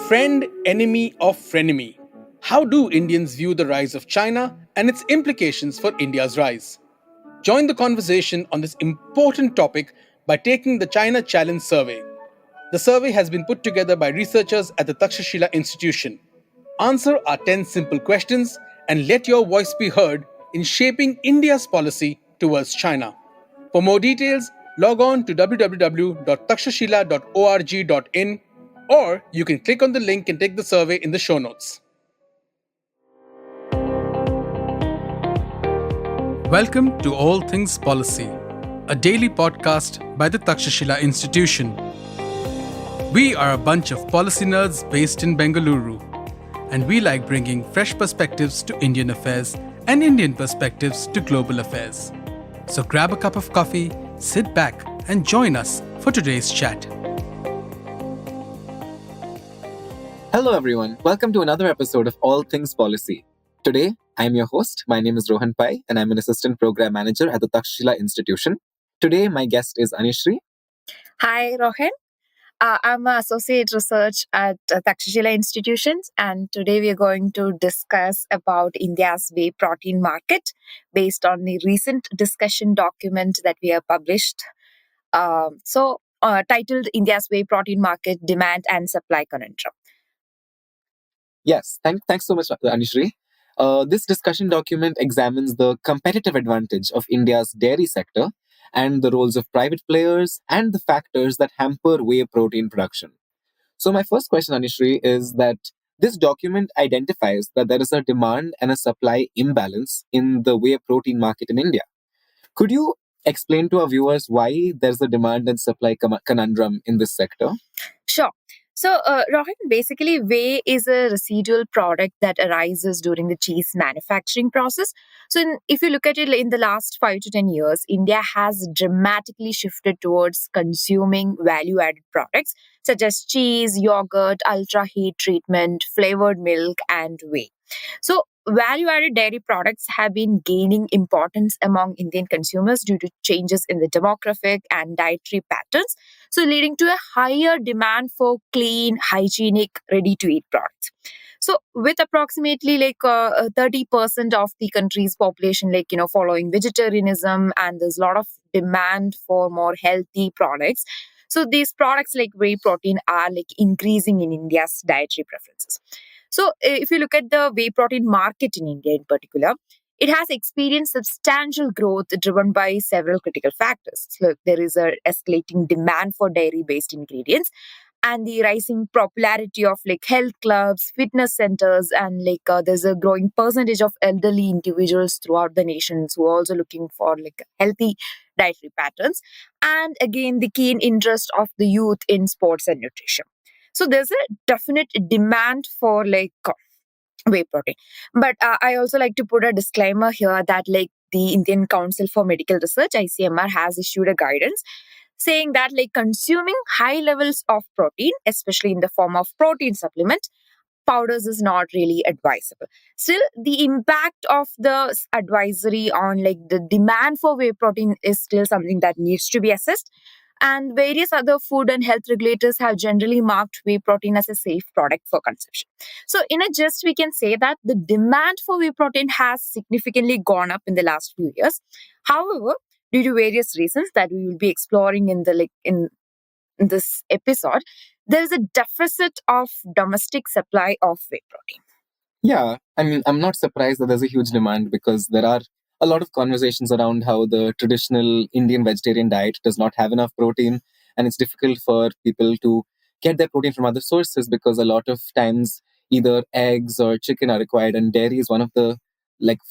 Friend, enemy, or frenemy? How do Indians view the rise of China and its implications for India's rise? Join the conversation on this important topic by taking the China Challenge survey. The survey has been put together by researchers at the Takshashila Institution. Answer our 10 simple questions and let your voice be heard in shaping India's policy towards China. For more details, log on to www.takshashila.org.in or you can click on the link and take the survey in the show notes. Welcome to All Things Policy, a daily podcast by the Takshashila Institution. We are a bunch of policy nerds based in Bengaluru, and we like bringing fresh perspectives to Indian affairs and Indian perspectives to global affairs. So grab a cup of coffee, sit back, and join us for today's chat. Hello everyone, welcome to another episode of All Things Policy. Today, I'm your host. My name is Rohan Pai, and I'm an assistant program manager at the Takshashila Institution. Today, my guest is Anishri. Hi, Rohan. I'm an associate research at Takshashila Institutions, and today we are going to discuss about India's whey protein market based on the recent discussion document that we have published. Titled India's Whey Protein Market Demand and Supply Conundrum. Yes, thanks so much, Anishri. This discussion document examines the competitive advantage of India's dairy sector and the roles of private players and the factors that hamper whey protein production. So my first question, Anishri, is that this document identifies that there is a demand and a supply imbalance in the whey protein market in India. Could you explain to our viewers why there's a demand and supply conundrum in this sector? Sure. So, Rohan, basically, whey is a residual product that arises during the cheese manufacturing process. So, if you look at it in the last 5 to 10 years, India has dramatically shifted towards consuming value-added products such as cheese, yogurt, ultra-heat treatment, flavored milk, and whey. So, value-added dairy products have been gaining importance among Indian consumers due to changes in the demographic and dietary patterns, so leading to a higher demand for clean, hygienic, ready-to-eat products. So, with approximately 30% of the country's population, following vegetarianism, and there's a lot of demand for more healthy products. So, these products like whey protein are increasing in India's dietary preferences. So, if you look at the whey protein market in India in particular, it has experienced substantial growth driven by several critical factors. So, there is a escalating demand for dairy-based ingredients and the rising popularity of health clubs, fitness centers, and there's a growing percentage of elderly individuals throughout the nations who are also looking for healthy dietary patterns. And again, the keen interest of the youth in sports and nutrition. So there's a definite demand for whey protein. But I also like to put a disclaimer here that the Indian Council for Medical Research, ICMR, has issued a guidance saying that consuming high levels of protein, especially in the form of protein supplement, powders is not really advisable. Still, the impact of the advisory on the demand for whey protein is still something that needs to be assessed. And various other food and health regulators have generally marked whey protein as a safe product for consumption. So, in a gist, we can say that the demand for whey protein has significantly gone up in the last few years. However, due to various reasons that we will be exploring in the in this episode, there is a deficit of domestic supply of whey protein. Yeah, I mean, I'm not surprised that there's a huge demand because there are a lot of conversations around how the traditional Indian vegetarian diet does not have enough protein, and it's difficult for people to get their protein from other sources because a lot of times either eggs or chicken are required, and dairy is one of the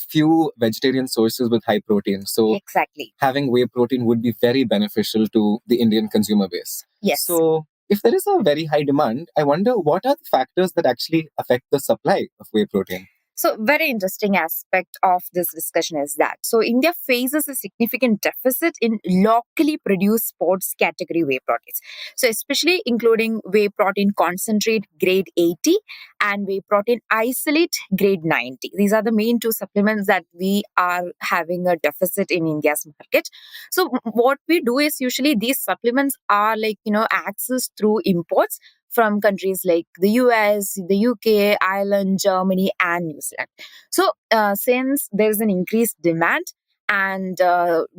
few vegetarian sources with high protein. So exactly, having whey protein would be very beneficial to the Indian consumer base. Yes. So if there is a very high demand, I wonder what are the factors that actually affect the supply of whey protein? So, very interesting aspect of this discussion is that India faces a significant deficit in locally produced sports category whey proteins. So, especially including whey protein concentrate grade 80 and whey protein isolate grade 90. These are the main two supplements that we are having a deficit in India's market. So, what we do is usually these supplements are accessed through imports from countries like the US, the UK, Ireland, Germany, and New Zealand. So, since there is an increased demand and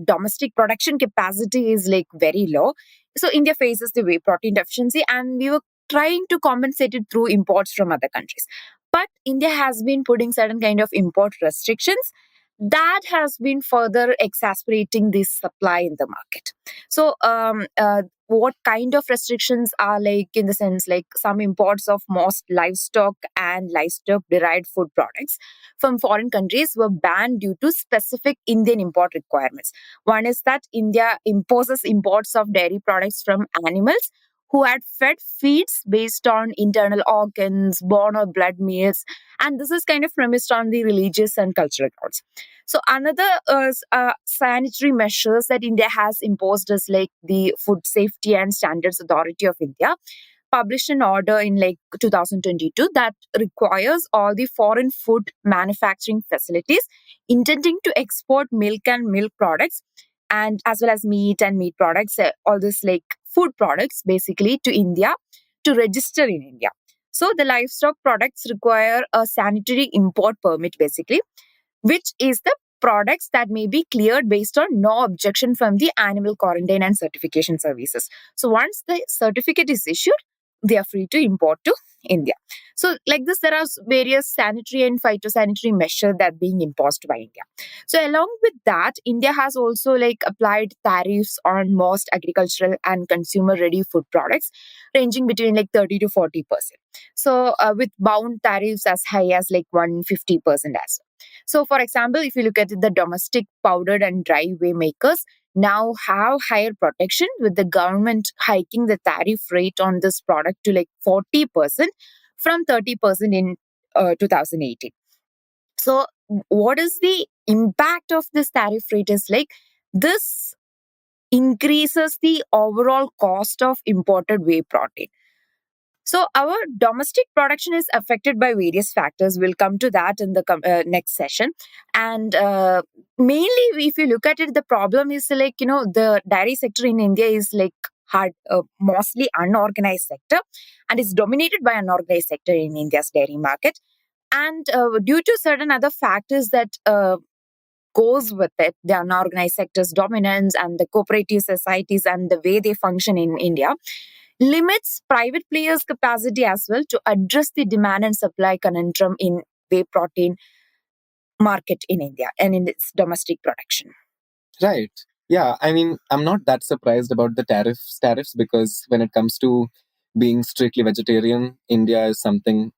domestic production capacity is like very low, so India faces the whey protein deficiency, and we were trying to compensate it through imports from other countries. But India has been putting certain kind of import restrictions that has been further exacerbating this supply in the market. So, what kind of restrictions are like in the sense like some imports of most livestock and livestock derived food products from foreign countries were banned due to specific Indian import requirements. One is that India imposes imports of dairy products from animals who had fed feeds based on internal organs, bone or blood meals, and this is kind of premised on the religious and cultural grounds. So another sanitary measures that India has imposed is like the Food Safety and Standards Authority of India published an order in like 2022 that requires all the foreign food manufacturing facilities intending to export milk and milk products and as well as meat and meat products, all this like food products basically to India to register in India. So the livestock products require a sanitary import permit basically, which is the products that may be cleared based on no objection from the animal quarantine and certification services. So once the certificate is issued, they are free to import to India. So like this, there are various sanitary and phytosanitary measures that are being imposed by India. So along with that, India has also like applied tariffs on most agricultural and consumer ready food products ranging between like 30 to 40%. So with bound tariffs as high as like 150% as well. So, for example, if you look at it, the domestic powdered and dry whey makers now have higher protection with the government hiking the tariff rate on this product to like 40% from 30% in 2018. So, what is the impact of this tariff rate is like this increases the overall cost of imported whey protein. So, our domestic production is affected by various factors. We'll come to that in the next session. And mainly, if you look at it, the problem is like, the dairy sector in India is like mostly unorganized sector and is dominated by unorganized sector in India's dairy market. And due to certain other factors that goes with it, the unorganized sector's dominance and the cooperative societies and the way they function in India, limits private players' capacity as well to address the demand and supply conundrum in whey protein market in India and in its domestic production. Right. Yeah. I mean, I'm not that surprised about the tariffs because when it comes to being strictly vegetarian, India is something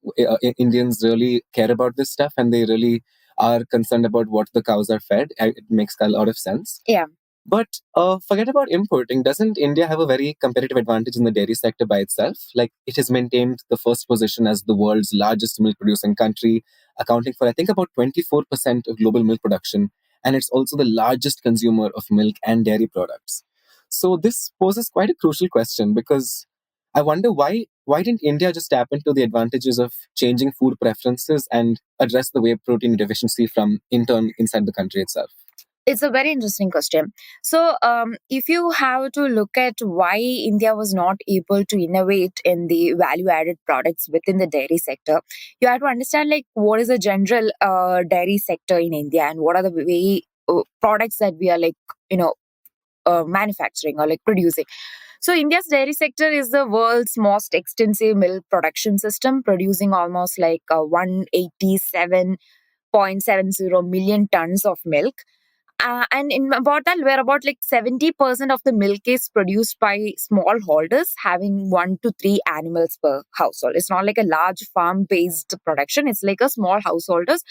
Indians really care about this stuff and they really are concerned about what the cows are fed. It makes a lot of sense. Yeah. But forget about importing. Doesn't India have a very competitive advantage in the dairy sector by itself? Like it has maintained the first position as the world's largest milk producing country, accounting for, I think, about 24% of global milk production. And it's also the largest consumer of milk and dairy products. So this poses quite a crucial question because I wonder why didn't India just tap into the advantages of changing food preferences and address the whey protein deficiency from inside the country itself? It's a very interesting question. So, if you have to look at why India was not able to innovate in the value-added products within the dairy sector, you have to understand like what is the general dairy sector in India and what are the way products that we are like manufacturing or like producing. So, India's dairy sector is the world's most extensive milk production system, producing almost like 187.70 million tons of milk. And in about that, where about like 70% of the milk is produced by small holders having 1 to 3 animals per household. It's not like a large farm based production, it's like a small householders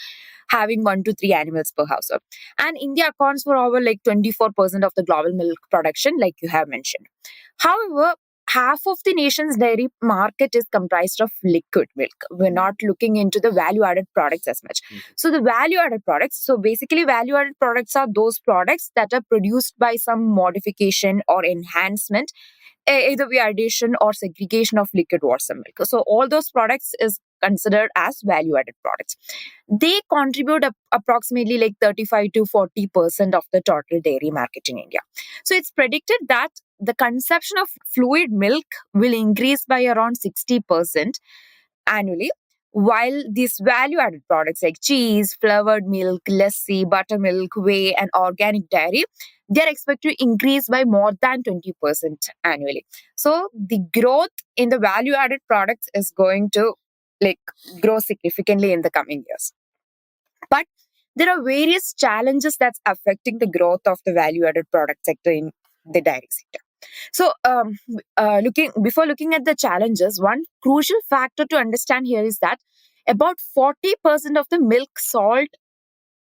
having 1 to 3 animals per household. And India accounts for over like 24% of the global milk production, like you have mentioned. However, half of the nation's dairy market is comprised of liquid milk. We're not looking into the value added products as much. So, the value added products, so basically, value added products are those products that are produced by some modification or enhancement, either via addition or segregation of liquid water milk. So, all those products is considered as value added products. They contribute approximately like 35 to 40% of the total dairy market in India. So, it's predicted that the consumption of fluid milk will increase by around 60% annually, while these value added products like cheese, flavored milk, lassi, buttermilk, whey, and organic dairy, they are expected to increase by more than 20% annually. So the growth in the value added products is going to like grow significantly in the coming years. But there are various challenges that's affecting the growth of the value added product sector in the dairy sector. So, looking at the challenges, one crucial factor to understand here is that about 40% of the milk sold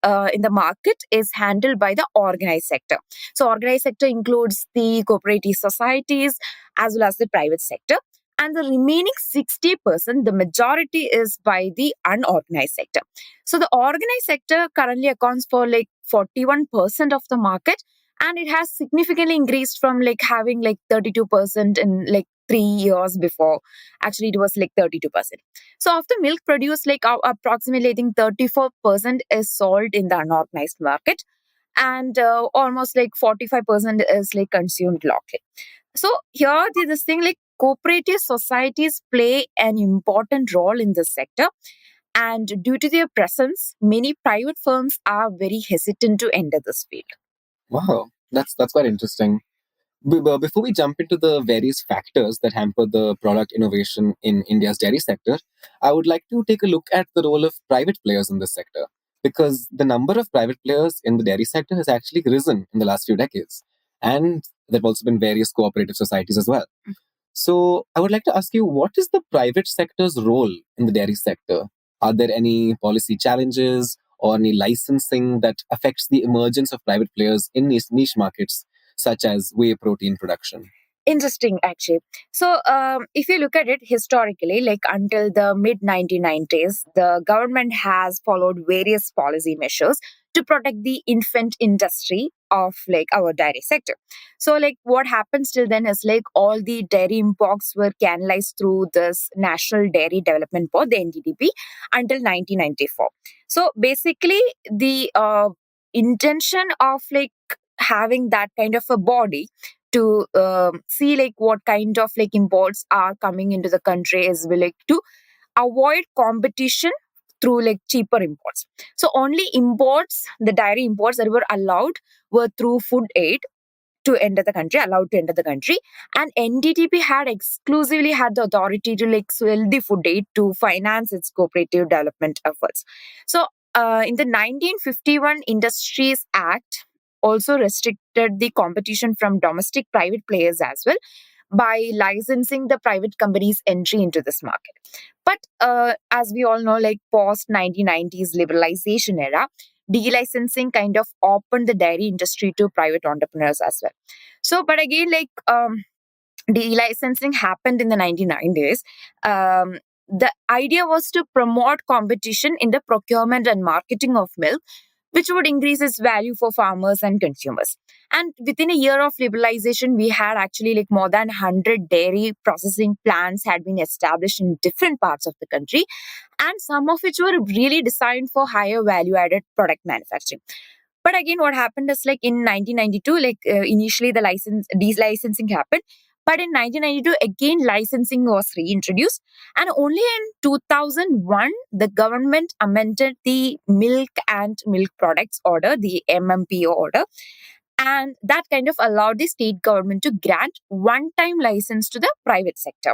in the market is handled by the organized sector. So, organized sector includes the cooperative societies as well as the private sector. And the remaining 60%, the majority is by the unorganized sector. So, the organized sector currently accounts for like 41% of the market, and it has significantly increased from like having like 32% in like 3 years before. Actually, it was like 32%. So of the milk produced, like approximately I think 34% is sold in the unorganized market, and almost like 45% is like consumed locally. So here this thing like cooperative societies play an important role in this sector, and due to their presence, many private firms are very hesitant to enter this field. Wow, that's quite interesting. Before we jump into the various factors that hamper the product innovation in India's dairy sector, I would like to take a look at the role of private players in this sector, because the number of private players in the dairy sector has actually risen in the last few decades. And there have also been various cooperative societies as well. So I would like to ask you, what is the private sector's role in the dairy sector? Are there any policy challenges or any licensing that affects the emergence of private players in these niche markets, such as whey protein production? Interesting, actually. So, if you look at it historically, like until the mid 1990s, the government has followed various policy measures to protect the infant industry of like our dairy sector. So, like what happens till then is like all the dairy imports were canalized through this National Dairy Development Board, the NDDB, until 1994. So, basically, the intention of like having that kind of a body to see like what kind of like imports are coming into the country is like to avoid competition through like cheaper imports. So only imports, the dairy imports that were allowed were through food aid to enter the country, allowed to enter the country, and NDTP had exclusively had the authority to like sell the food aid to finance its cooperative development efforts. So in the 1951 Industries Act also restricted the competition from domestic private players as well by licensing the private companies' entry into this market. But as we all know, like post 1990s liberalization era, delicensing kind of opened the dairy industry to private entrepreneurs as well. So, but again, like delicensing happened in the 1990s. The idea was to promote competition in the procurement and marketing of milk, which would increase its value for farmers and consumers. And within a year of liberalization, we had actually like more than 100 dairy processing plants had been established in different parts of the country, and some of which were really designed for higher value added product manufacturing. But again, what happened is like in 1992, like initially the delicensing happened. But in 1992, again, licensing was reintroduced. And only in 2001, the government amended the Milk and Milk Products Order, the MMPO order. And that kind of allowed the state government to grant one-time license to the private sector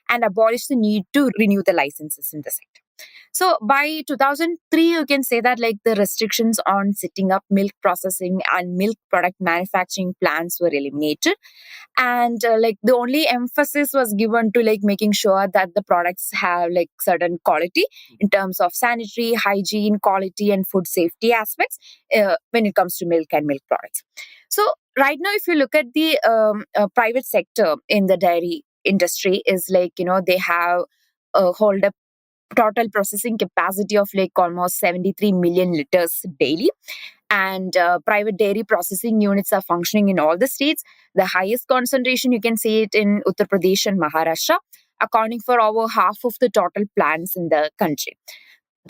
and abolish the need to renew the licenses in the sector. So by 2003, you can say that like the restrictions on setting up milk processing and milk product manufacturing plants were eliminated. And like the only emphasis was given to like making sure that the products have like certain quality in terms of sanitary, hygiene, quality, and food safety aspects when it comes to milk and milk products. So right now, if you look at the private sector in the dairy industry, is like, they have hold a total processing capacity of like almost 73 million liters daily. And private dairy processing units are functioning in all the states. The highest concentration, you can see it in Uttar Pradesh and Maharashtra, accounting for over half of the total plants in the country.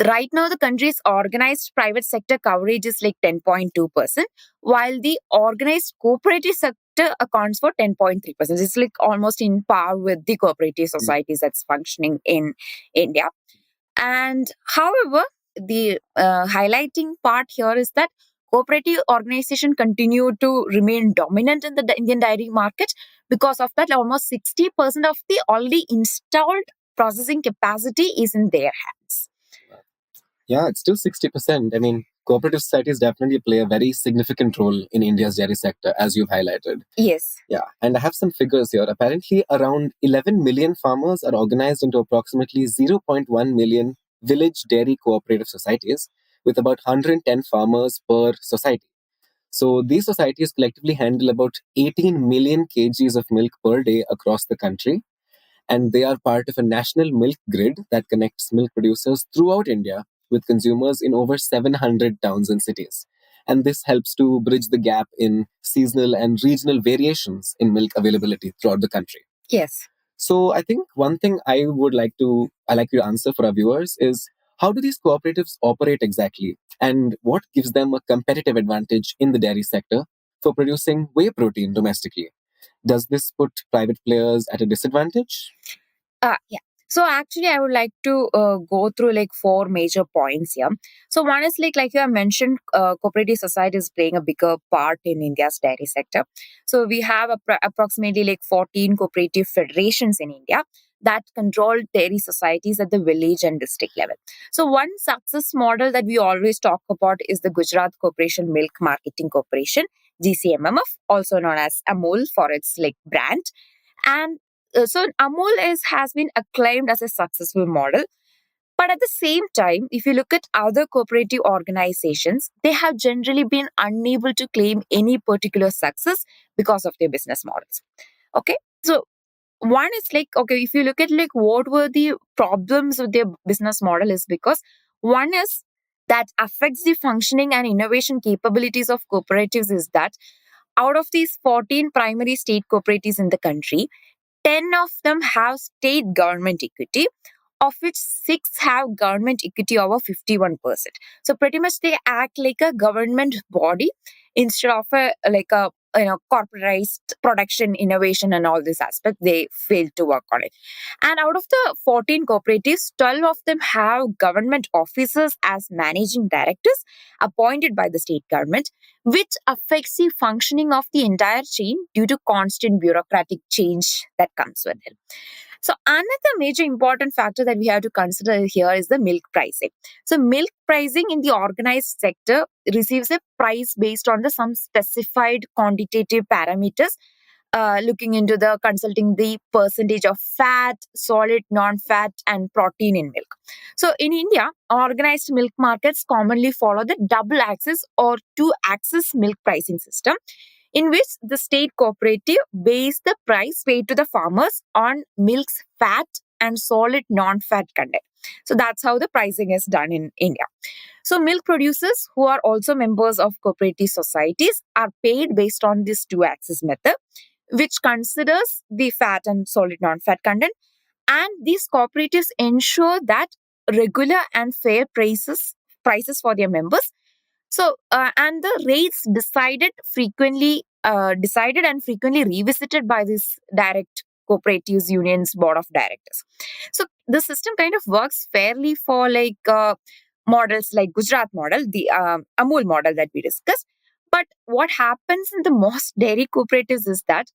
Right now, the country's organized private sector coverage is like 10.2%, while the organized cooperative sector accounts for 10.3%. It's like almost in par with the cooperative societies that's functioning in India. And however, the highlighting part here is that cooperative organization continue to remain dominant in the Indian dairy market. Because of that, almost 60% of the already installed processing capacity is in their hands. Yeah, it's still 60%. I mean, cooperative societies definitely play a very significant role in India's dairy sector, as you've highlighted. Yes. Yeah, and I have some figures here. Apparently, around 11 million farmers are organized into approximately 0.1 million village dairy cooperative societies, with about 110 farmers per society. So these societies collectively handle about 18 million kgs of milk per day across the country, and they are part of a national milk grid that connects milk producers throughout India with consumers in over 700 towns and cities. And this helps to bridge the gap in seasonal and regional variations in milk availability throughout the country. Yes. So I think one thing I like you to answer for our viewers is, how do these cooperatives operate exactly, and what gives them a competitive advantage in the dairy sector for producing whey protein domestically? Does this put private players at a disadvantage? Yeah. So actually, I would like to go through like four major points here. So one is like you have mentioned, cooperative society is playing a bigger part in India's dairy sector. So we have approximately like 14 cooperative federations in India that control dairy societies at the village and district level. So one success model that we always talk about is the Gujarat Corporation Milk Marketing Corporation, GCMMF, also known as Amul for its like brand. And so Amul has been acclaimed as a successful model. But at the same time, if you look at other cooperative organizations, they have generally been unable to claim any particular success because of their business models. Okay. So one is like, okay, if you look at like what were the problems with their business model, is because one is that affects the functioning and innovation capabilities of cooperatives, is that out of these 14 primary state cooperatives in the country, 10 of them have state government equity, of which 6 have government equity over 51%. So pretty much they act like a government body instead of a corporatized production, innovation, and all this aspect. They fail to work on it. And out of the 14 cooperatives, 12 of them have government officers as managing directors appointed by the state government, which affects the functioning of the entire chain due to constant bureaucratic change that comes with it. So another major important factor that we have to consider here is the milk pricing. So milk pricing in the organized sector receives a price based on the some specified quantitative parameters, looking into the consulting the percentage of fat, solid, non-fat, and protein in milk. So in India, organized milk markets commonly follow the double axis or two axis milk pricing system, in which the state cooperative base the price paid to the farmers on milk's fat and solid non-fat content. So that's how the pricing is done in India. So milk producers who are also members of cooperative societies are paid based on this two axis method, which considers the fat and solid non-fat content. And these cooperatives ensure that regular and fair prices for their members. So, and the rates decided and frequently revisited by this direct cooperatives unions board of directors. So the system kind of works fairly for models like Gujarat model, the Amul model that we discussed. But what happens in the most dairy cooperatives is that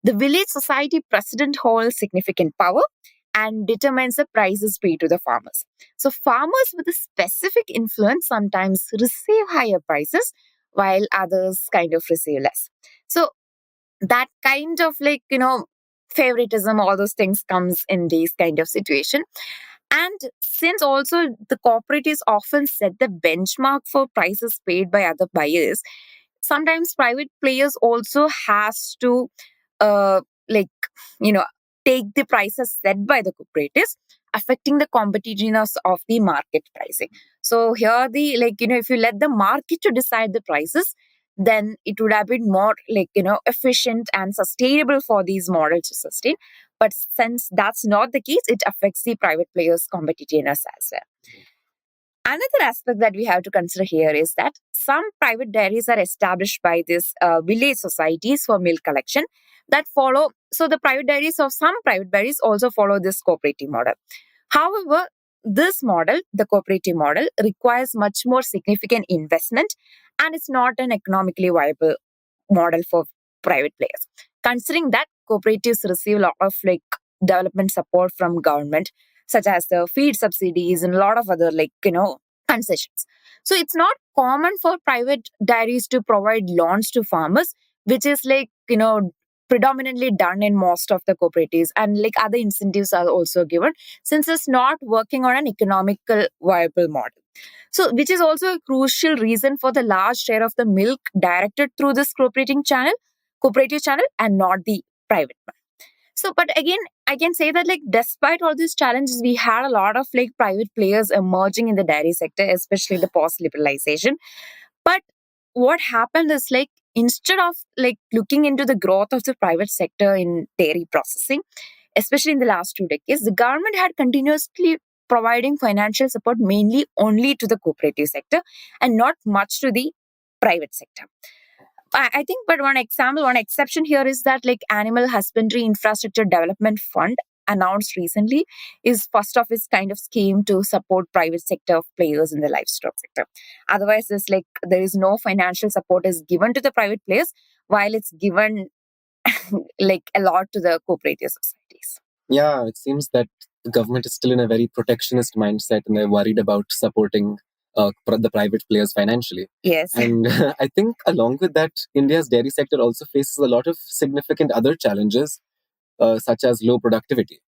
the village society president holds significant power and determines the prices paid to the farmers. So farmers with a specific influence sometimes receive higher prices while others kind of receive less. So that kind of favoritism, all those things comes in these kind of situation. And since also the cooperatives often set the benchmark for prices paid by other buyers, sometimes private players also has to uh, like you know take the prices set by the cooperatives, affecting the competitiveness of the market pricing. So here the if you let the market to decide the prices, then it would have been more efficient and sustainable for these models to sustain. But since that's not the case, it affects the private players competitiveness as well. Another aspect that we have to consider here is that some private dairies are established by these village societies for milk collection that follow. So the private dairies of some private dairies also follow this cooperative model. However, this model, the cooperative model, requires much more significant investment and it's not an economically viable model for private players. Considering that cooperatives receive a lot of development support from government, such as the feed subsidies and a lot of other concessions. So it's not common for private dairies to provide loans to farmers, which is predominantly done in most of the cooperatives, and like other incentives are also given since it's not working on an economical viable model. So, which is also a crucial reason for the large share of the milk directed through this cooperative channel and not the private one. So, but again, I can say that despite all these challenges, we had a lot of private players emerging in the dairy sector, especially the post liberalization. But what happened is instead of looking into the growth of the private sector in dairy processing, especially in the last 2 decades, the government had continuously providing financial support mainly only to the cooperative sector and not much to the private sector. I think, but one exception here is that Animal Husbandry Infrastructure Development Fund announced recently is first of its kind of scheme to support private sector players in the livestock sector. Otherwise, there is no financial support is given to the private players while it's given a lot to the cooperative societies. Yeah, it seems that the government is still in a very protectionist mindset and they're worried about supporting the private players financially. Yes. And I think along with that, India's dairy sector also faces a lot of significant other challenges, such as low productivity.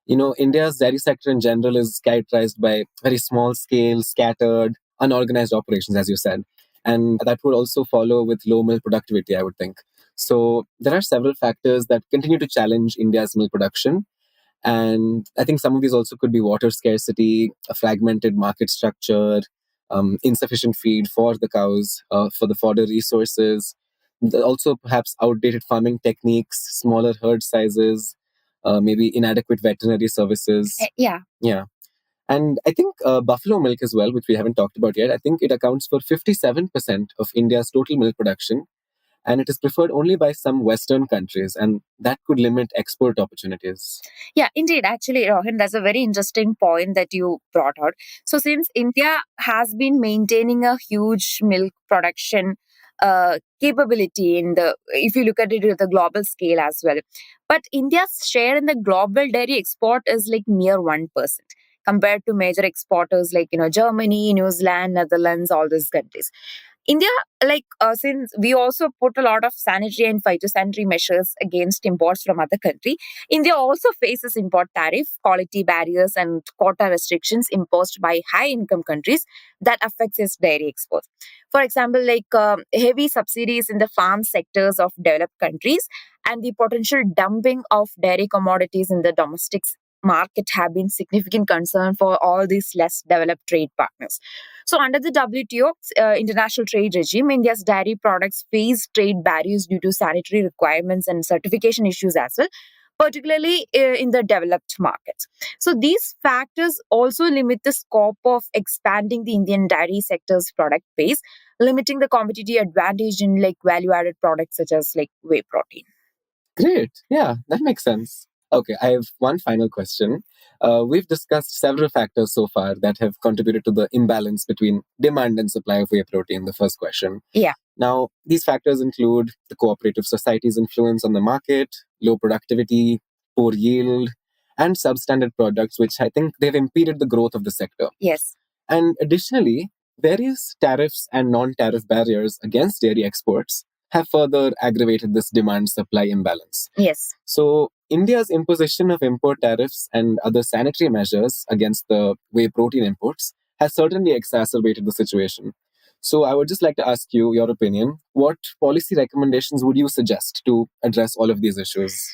India's dairy sector in general is characterized by very small scale, scattered, unorganized operations, as you said. And that would also follow with low milk productivity, I would think. So there are several factors that continue to challenge India's milk production. And I think some of these also could be water scarcity, a fragmented market structure, insufficient feed for the cows, for the fodder resources, also perhaps outdated farming techniques, smaller herd sizes, maybe inadequate veterinary services. Yeah. Yeah. And I think buffalo milk as well, which we haven't talked about yet, I think it accounts for 57% of India's total milk production. And it is preferred only by some Western countries, and that could limit export opportunities. Yeah, indeed. Actually, Rohan, that's a very interesting point that you brought out. So, since India has been maintaining a huge milk production capability if you look at it at the global scale as well, but India's share in the global dairy export is mere 1% compared to major exporters Germany, New Zealand, Netherlands, all these countries. India, since we also put a lot of sanitary and phytosanitary measures against imports from other country, India also faces import tariff, quality barriers, and quota restrictions imposed by high-income countries that affects its dairy exports. For example, heavy subsidies in the farm sectors of developed countries and the potential dumping of dairy commodities in the domestic market have been significant concern for all these less developed trade partners. So, under the WTO international trade regime, India's dairy products face trade barriers due to sanitary requirements and certification issues as well, particularly in the developed markets. So, these factors also limit the scope of expanding the Indian dairy sector's product base, limiting the competitive advantage in value added products such as whey protein. Great. Yeah, that makes sense. Okay, I have one final question. We've discussed several factors so far that have contributed to the imbalance between demand and supply of whey protein, the first question. Yeah. Now, these factors include the cooperative society's influence on the market, low productivity, poor yield, and substandard products, which I think they've impeded the growth of the sector. Yes. And additionally, various tariffs and non-tariff barriers against dairy exports have further aggravated this demand-supply imbalance. Yes. So, India's imposition of import tariffs and other sanitary measures against the whey protein imports has certainly exacerbated the situation. So, I would just like to ask you your opinion. What policy recommendations would you suggest to address all of these issues?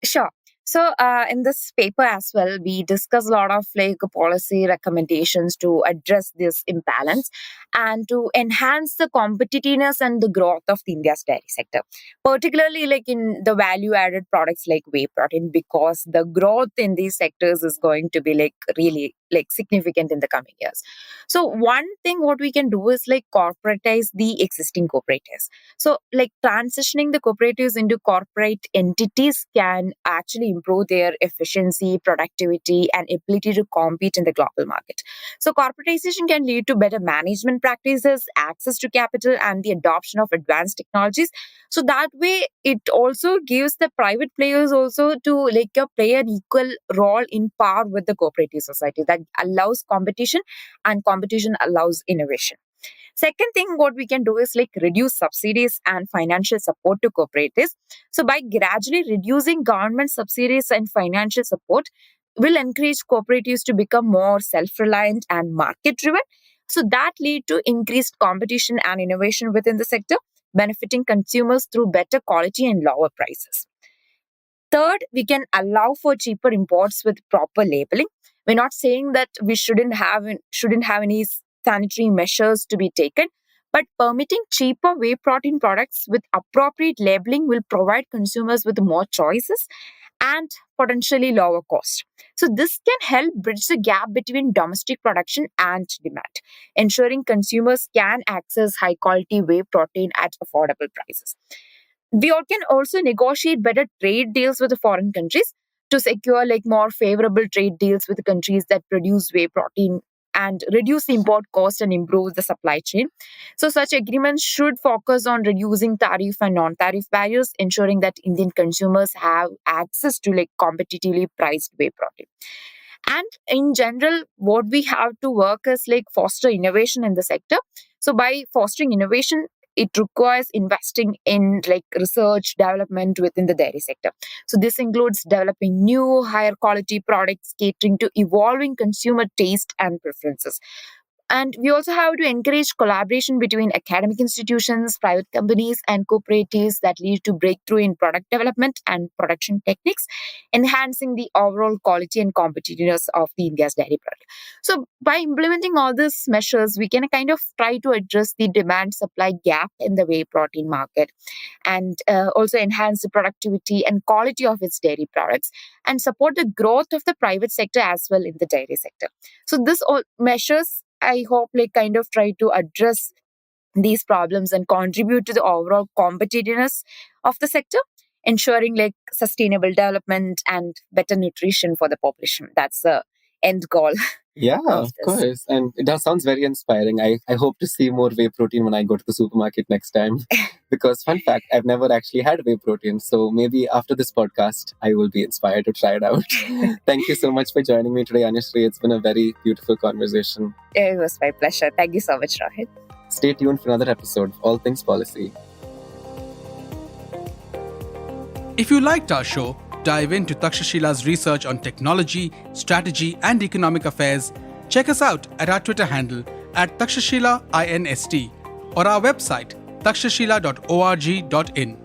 Sure. So, in this paper as well, we discuss a lot of policy recommendations to address this imbalance and to enhance the competitiveness and the growth of the India's dairy sector, particularly in the value-added products like whey protein, because the growth in these sectors is going to be really like significant in the coming years. So one thing what we can do is like corporatize the existing cooperatives. So like transitioning the cooperatives into corporate entities can actually improve their efficiency, productivity, and ability to compete in the global market. So corporatization can lead to better management practices, access to capital, and the adoption of advanced technologies. So that way it also gives the private players also to like play an equal role in par with the cooperative society. That allows competition, and competition allows innovation. Second thing what we can do is like reduce subsidies and financial support to cooperatives. So by gradually reducing government subsidies and financial support, will encourage cooperatives to become more self-reliant and market-driven. So that lead to increased competition and innovation within the sector, benefiting consumers through better quality and lower prices. Third, we can allow for cheaper imports with proper labeling. We're not saying that we shouldn't have any sanitary measures to be taken, but permitting cheaper whey protein products with appropriate labeling will provide consumers with more choices and potentially lower cost. So this can help bridge the gap between domestic production and demand, ensuring consumers can access high quality whey protein at affordable prices. We all can also negotiate better trade deals with the foreign countries to secure like more favorable trade deals with the countries that produce whey protein and reduce the import cost and improve the supply chain. So such agreements should focus on reducing tariff and non-tariff barriers, ensuring that Indian consumers have access to like competitively priced whey protein. And in general, what we have to work is like foster innovation in the sector. So by fostering innovation, it requires investing in like research development within the dairy sector. So this includes developing new higher quality products catering to evolving consumer taste and preferences. And we also have to encourage collaboration between academic institutions, private companies, and cooperatives that lead to breakthrough in product development and production techniques, enhancing the overall quality and competitiveness of the India's dairy product. So, by implementing all these measures, we can kind of try to address the demand supply gap in the whey protein market, and also enhance the productivity and quality of its dairy products, and support the growth of the private sector as well in the dairy sector. So, this all measures I hope like kind of try to address these problems and contribute to the overall competitiveness of the sector, ensuring like sustainable development and better nutrition for the population. That's the end goal Yeah, of of this. course. And it does sounds very inspiring. I hope to see more whey protein when I go to the supermarket next time. Because fun fact, I've never actually had whey protein. So maybe after this podcast, I will be inspired to try it out. Thank you so much for joining me today, Anushree. It's been a very beautiful conversation. It was my pleasure. Thank you so much, Rohit. Stay tuned for another episode of All Things Policy. If you liked our show, dive into Takshashila's research on technology, strategy, and economic affairs. Check us out at our Twitter handle @TakshashilaINST or our website takshashila.org.in.